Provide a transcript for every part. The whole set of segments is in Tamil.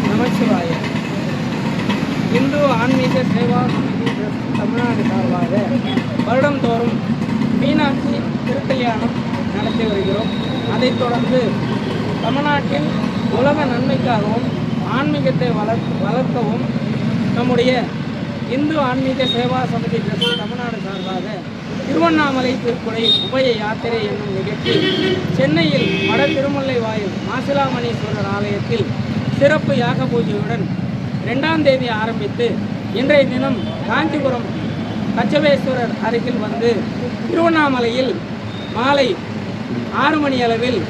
நமச்சிவாய. இந்து ஆன்மீக சேவா சமிதி ட்ரஸ்ட் தமிழ்நாடு சார்பாக வருடந்தோறும் மீனாட்சி திருக்கல்யாணம் நடத்தி வருகிறோம். அதைத் தொடர்ந்து தமிழ்நாட்டில் உலக நன்மைக்காகவும் ஆன்மீகத்தை வளர்க்கவும் நம்முடைய இந்து ஆன்மீக சேவா சமிதி ட்ரஸ்ட் தமிழ்நாடு சார்பாக திருவண்ணாமலை திருக்குடை உபய யாத்திரை என்னும் நிகழ்ச்சி சென்னையில் வட திருமலை வாயில் மாசிலாமணீஸ்வரர் ஆலயத்தில் சிறப்பு யாக பூஜையுடன் 2ஆம் தேதி ஆரம்பித்து இன்றைய தினம் காஞ்சிபுரம் கச்சபேஸ்வரர் அருகில் வந்து திருவண்ணாமலையில் மாலை 6 மணி அளவில்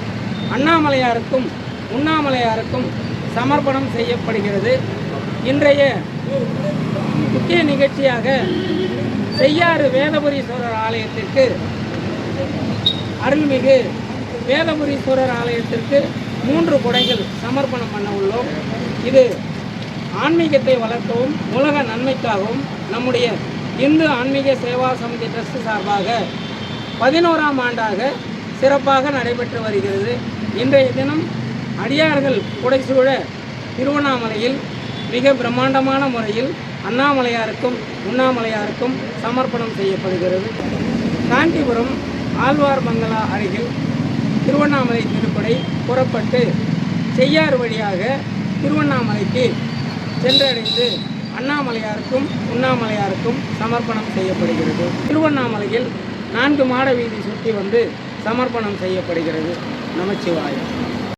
அண்ணாமலையாருக்கும் உண்ணாமலையாருக்கும் சமர்ப்பணம் செய்யப்படுகிறது. இன்றைய முக்கிய நிகழ்ச்சியாக செய்யாறு வேதபுரீஸ்வரர் ஆலயத்திற்கு அருள்மிகு வேதபுரீஸ்வரர் ஆலயத்திற்கு 3 குடைகள் சமர்ப்பணம் பண்ண உள்ளோம். இது ஆன்மீகத்தை வளர்க்கவும் உலக நன்மைக்காகவும் நம்முடைய இந்து ஆன்மீக சேவா சமிதி ட்ரஸ்ட் சார்பாக 11ஆம் ஆண்டாக சிறப்பாக நடைபெற்று வருகிறது. இன்றைய தினம் அடியார்கள் புடைசூழ திருவண்ணாமலையில் மிக பிரம்மாண்டமான முறையில் அண்ணாமலையாருக்கும் உண்ணாமலையாருக்கும் சமர்ப்பணம் செய்யப்படுகிறது. காஞ்சிபுரம் ஆழ்வார் பங்களா அருகில் திருவண்ணாமலை திருப்படை புறப்பட்டு செய்யாறு வழியாக திருவண்ணாமலைக்கு சென்றடைந்து அண்ணாமலையாருக்கும் உண்ணாமலையாருக்கும் சமர்ப்பணம் செய்யப்படுகிறது. திருவண்ணாமலையில் 4 மாட வீதி சுற்றி வந்து சமர்ப்பணம் செய்யப்படுகிறது. நமச்சிவாயம்.